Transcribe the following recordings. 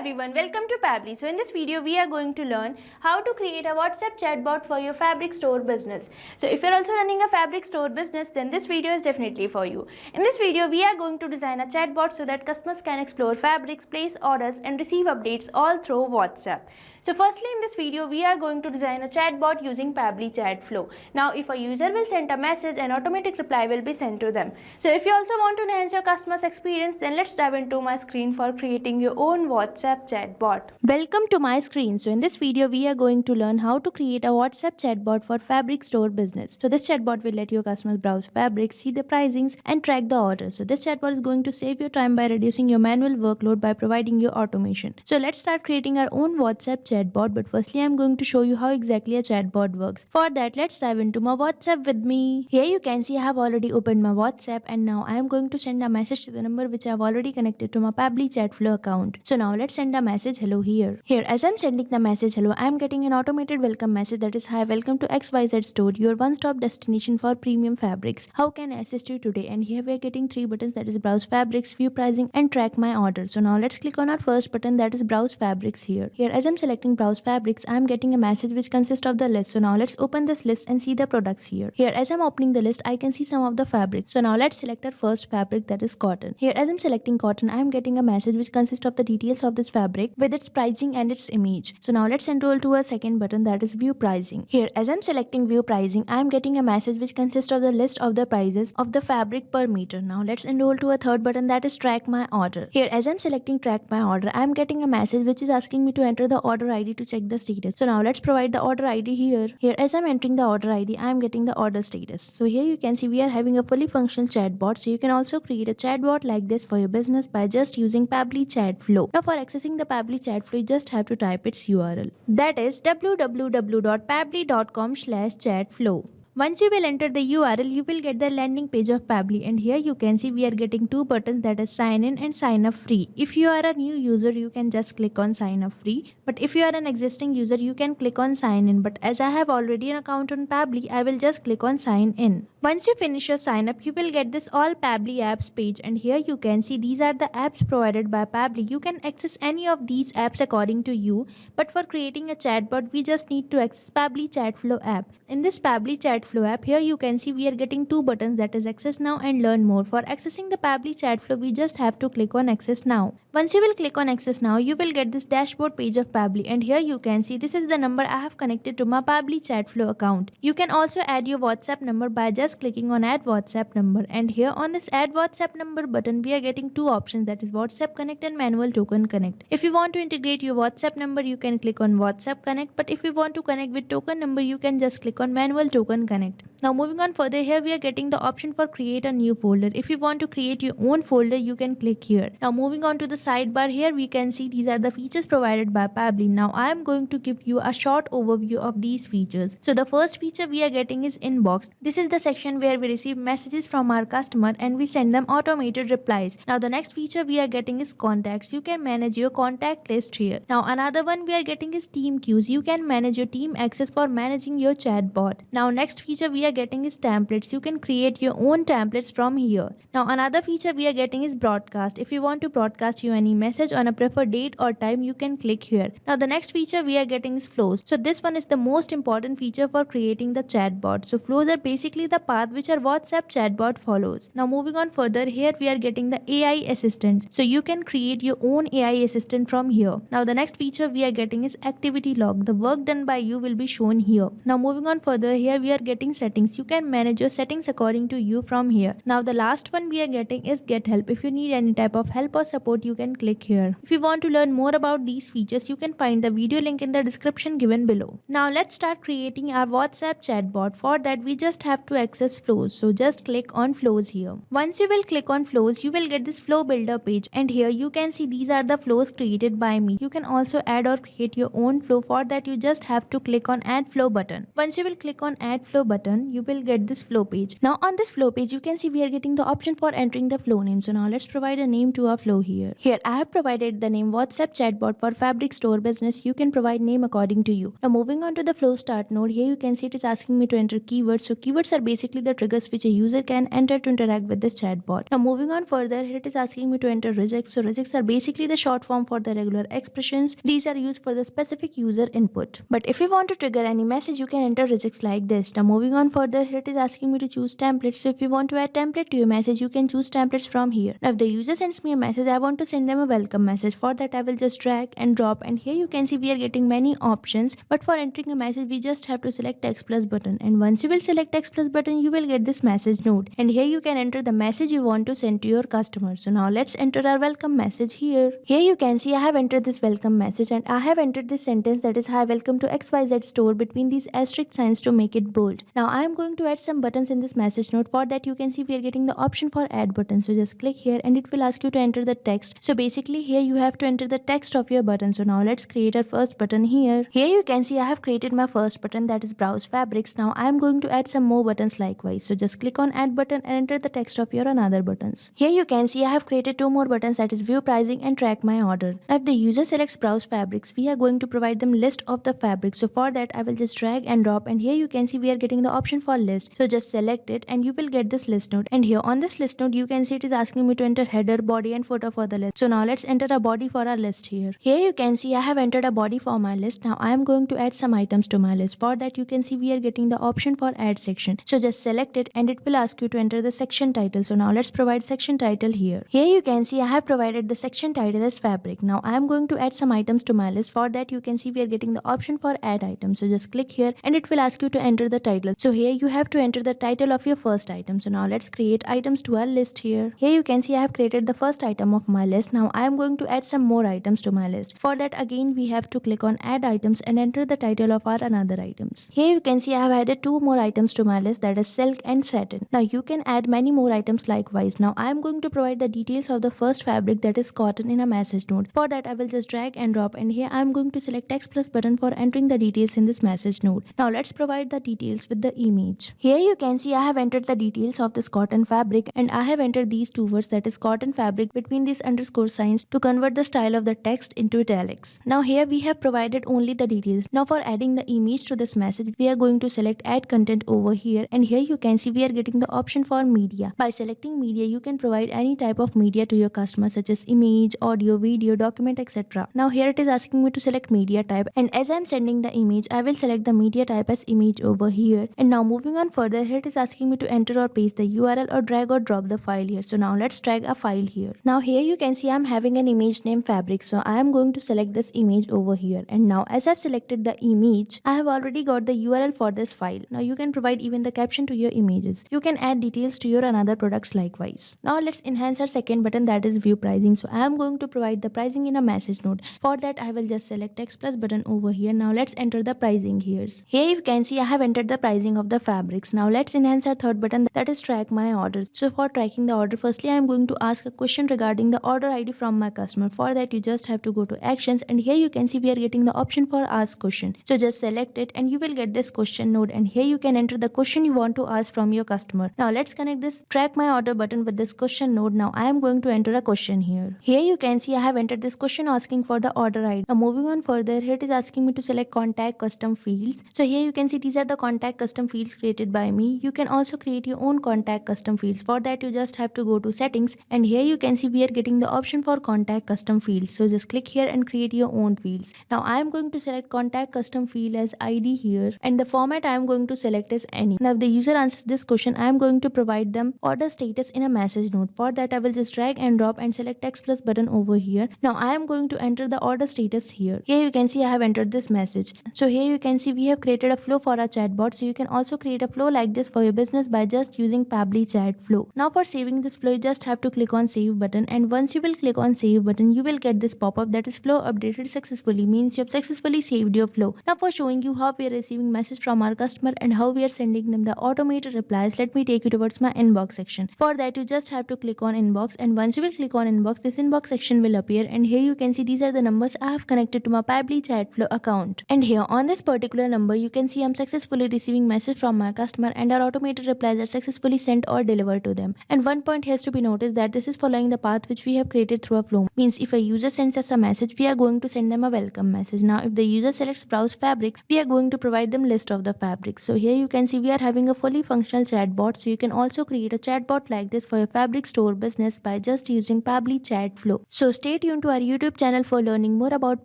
everyone, welcome to Pabbly. So in this video we are going to learn how to create a WhatsApp chatbot for your fabric store business. So if you're also running a fabric store business, then this video is definitely for you. In this video we are going to design a chatbot so that customers can explore fabrics, place orders and receive updates all through WhatsApp. So firstly in this video we are going to design a chatbot using Pabbly Chatflow. Now if a user will send a message, an automatic reply will be sent to them. So if you also want to enhance your customer's experience, then let's dive into my screen for creating your own WhatsApp chatbot. Welcome to my screen. So in this video we are going to learn how to create a WhatsApp chatbot for fabric store business. So this chatbot will let your customers browse fabrics, see the pricings and track the orders. So this chatbot is going to save your time by reducing your manual workload by providing you automation. So let's start creating our own WhatsApp chatbot, but firstly I'm going to show you how exactly a chatbot works. For that, let's dive into my WhatsApp with me. Here you can see I have already opened my WhatsApp and now I am going to send a message to the number which I have already connected to my Pabbly Chatflow account. So now let's send a message hello here. Here as I'm sending the message hello, I am getting an automated welcome message that is, hi, welcome to XYZ store, your one-stop destination for premium fabrics. How can I assist you today? And here we are getting 3 buttons, that is browse fabrics, view pricing and track my order. So now let's click on our first button, that is browse fabrics here. Here as I'm selecting browse fabrics, I am getting a message which consists of the list. So now let's open this list and see the products here. Here as I'm opening the list, I can see some of the fabrics. So now let's select our first fabric, that is cotton. Here as I'm selecting cotton, I am getting a message which consists of the details of this fabric with its pricing and its image. So now let's enroll to a second button, that is view pricing. Here as I'm selecting view pricing, I am getting a message which consists of the list of the prices of the fabric per meter. Now let's enroll to a third button, that is track my order. Here as I'm selecting track my order, I am getting a message which is asking me to enter the order ID to check the status. So now let's provide the order ID here. Here as I'm entering the order ID, I am getting the order status. So here you can see we are having a fully functional chatbot. So you can also create a chatbot like this for your business by just using Pabbly Chatflow. Now for accessing the Pabbly Chatflow, you just have to type its URL. That is www.pabbly.com/chatflow. Once you will enter the URL, you will get the landing page of Pabbly, and here you can see we are getting 2 buttons, that is sign in and sign up free. If you are a new user, you can just click on sign up free, but if you are an existing user, you can click on sign in. But as I have already an account on Pabbly, I will just click on sign in. Once you finish your sign up, you will get this all Pabbly apps page, and here you can see these are the apps provided by Pabbly. You can access any of these apps according to you, but for creating a chatbot, we just need to access Pabbly Chatflow app. In this Pabbly Chatflow app, here you can see we are getting 2 buttons, that is access now and learn more. For accessing the Pabbly Chatflow, we just have to click on access now. Once you will click on access now, you will get this dashboard page of Pabbly, and here you can see this is the number I have connected to my Pabbly Chatflow account. You can also add your WhatsApp number by just clicking on add WhatsApp number, and here on this add WhatsApp number button, we are getting 2 options, that is WhatsApp Connect and Manual Token Connect. If you want to integrate your WhatsApp number, you can click on WhatsApp Connect, but if you want to connect with token number, you can just click on Manual Token Connect. Now moving on further, here we are getting the option for create a new folder. If you want to create your own folder, you can click here. Now moving on to the sidebar, here we can see these are the features provided by Pabbly. Now I am going to give you a short overview of these features. So the first feature we are getting is inbox. This is the section where we receive messages from our customer and we send them automated replies. Now the next feature we are getting is contacts. You can manage your contact list here. Now another one we are getting is team queues. You can manage your team access for managing your chatbot. Now next feature we are getting is templates. You can create your own templates from here. Now another feature we are getting is broadcast. If you want to broadcast you any message on a preferred date or time, you can click here. Now the next feature we are getting is flows. So this one is the most important feature for creating the chatbot. So flows are basically the path which our WhatsApp chatbot follows. Now moving on further, here we are getting the AI assistant. So you can create your own AI assistant from here. Now the next feature we are getting is activity log. The work done by you will be shown here. Now moving on further, here we are getting settings. You can manage your settings according to you from here. Now the last one we are getting is get help. If you need any type of help or support, you can click here. If you want to learn more about these features, you can find the video link in the description given below. Now let's start creating our WhatsApp chatbot. For that, we just have to access flows. So just click on flows here. Once you will click on flows, you will get this flow builder page, and here you can see these are the flows created by me. You can also add or create your own flow. For that, you just have to click on add flow button. Once you will click on add flow button, you will get this flow page. Now on this flow page, you can see we are getting the option for entering the flow name. So now let's provide a name to our flow here. Here I have provided the name WhatsApp Chatbot for Fabric Store Business. You can provide name according to you. Now moving on to the flow start node, here you can see it is asking me to enter keywords. So keywords are basically the triggers which a user can enter to interact with this chatbot. Now moving on further, here it is asking me to enter regex. So regex are basically the short form for the regular expressions. These are used for the specific user input. But if you want to trigger any message, you can enter regex like this. Now moving on further, here it is asking me to choose templates. So if you want to add template to your message, you can choose templates from here. Now if the user sends me a message, I want to send them a welcome message. For that, I will just drag and drop, and here you can see we are getting many options. But for entering a message, we just have to select text plus button, and once you will select text plus button, you will get this message node, and here you can enter the message you want to send to your customer. So now let's enter our welcome message here. Here you can see I have entered this welcome message, and I have entered this sentence, that is, hi, welcome to XYZ store, between these asterisk signs to make it bold. Now I am going to add some buttons in this message node. For that, you can see we are getting the option for add button. So just click here and it will ask you to enter the text. So basically here you have to enter the text of your button. So now let's create our first button here. Here you can see I have created my first button, that is browse fabrics. Now I am going to add some more buttons likewise. So just click on add button and enter the text of your another buttons. Here you can see I have created two more buttons, that is view pricing and track my order. Now if the user selects browse fabrics, we are going to provide them list of the fabrics. So for that, I will just drag and drop, and here you can see we are getting the option for list. So just select it and you will get this list node, and here on this list node you can see it is asking me to enter header, body and footer for the list. So now let's enter a body for our list here. Here you can see I have entered a body for my list. Now I am going to add some items to my list. For that, you can see we are getting the option for add section. So just select it and it will ask you to enter the section title. So now let's provide section title here. Here you can see I have provided the section title as fabric. Now I am going to add some items to my list. For that, you can see we are getting the option for add item. So just click here and it will ask you to enter the title. So here you have to enter the title of your first item. So now let's create items to our list here. Here you can see I have created the first item of my list. Now I am going to add some more items to my list. For that, again we have to click on add items and enter the title of our another items. Here you can see I have added two more items to my list, that is silk and satin. Now you can add many more items likewise. Now I am going to provide the details of the first fabric, that is cotton, in a message node. For that, I will just drag and drop, and here I am going to select text plus button for entering the details in this message node. Now let's provide the details with the image. Here you can see I have entered the details of this cotton fabric, and I have entered these two words, that is cotton fabric, between these underscore signs to convert the style of the text into italics. Now here we have provided only the details. Now for adding the image to this message, we are going to select add content over here, and here you can see we are getting the option for media. By selecting media, you can provide any type of media to your customer, such as image, audio, video, document, etc. Now here it is asking me to select media type, and as I am sending the image, I will select the media type as image over here. And now moving on further, here it is asking me to enter or paste the URL or drag or drop the file here. So now let's drag a file here. Now here you can see I am having an image named fabric, so I am going to select this image over here. And now as I have selected the image, I have already got the URL for this file. Now you can provide even the caption to your images. You can add details to your another products likewise. Now let's enhance our second button, that is view pricing. So I am going to provide the pricing in a message node. For that, I will just select text plus button over here. Now let's enter the pricing here. Here you can see I have entered the pricing of the fabrics. Now let's enhance our third button, that is track my orders. So for tracking the order, firstly I am going to ask a question regarding the order ID from my customer. For that, you just have to go to actions, and here you can see we are getting the option for ask question. So just select it and you will get this question node, and here you can enter the question you want to ask from your customer. Now let's connect this track my order button with this question node. Now I am going to enter a question here. Here you can see I have entered this question asking for the order ID. Now moving on further, here it is asking me to select contact custom fields. So here you can see these are the contact custom fields created by me. You can also create your own contact custom fields. For that, you just have to go to settings, and here you can see we are getting the option for contact custom fields. So just click here and create your own fields. Now I am going to select contact custom field as ID here, and the format I am going to select is any. Now if the user answers this question, I am going to provide them order status in a message node. For that, I will just drag and drop and select text plus button over here. Now I am going to enter the order status here. Here you can see I have entered this message. So here you can see we have created a flow for our chatbot. So you can also create a flow like this for your business by just using Pabbly Chatflow. Now for saving this flow, you just have to click on save button, and once you will click on save button, you will get this pop-up, that is flow updated successfully, means you have successfully saved your flow. Now for showing you how we are receiving message from our customer and how we are sending them the automated replies, let me take you towards my inbox section. For that, you just have to click on inbox, and once you will click on inbox, this inbox section will appear, and here you can see these are the numbers I have connected to my Pabbly Chatflow account. And here on this particular number, you can see I'm successfully receiving receiving message from my customer and our automated replies are successfully sent or delivered to them. And one point has to be noticed that this is following the path which we have created through a flow. Means if a user sends us a message, we are going to send them a welcome message. Now if the user selects browse fabric, we are going to provide them list of the fabrics. So here you can see we are having a fully functional chatbot. So you can also create a chatbot like this for your fabric store business by just using Pabbly Chatflow. So stay tuned to our YouTube channel for learning more about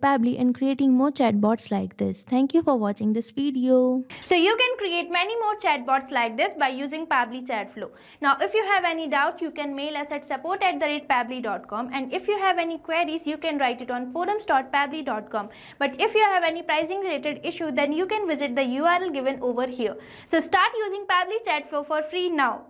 Pabbly and creating more chatbots like this. Thank you for watching this video. So you can create many more chatbots like this by using Pabbly Chatflow. Now if you have any doubt, you can mail us at support@pabbly.com, and if you have any queries, you can write it on forums.pabbly.com. But if you have any pricing related issue, then you can visit the URL given over here. So start using Pabbly Chatflow for free now.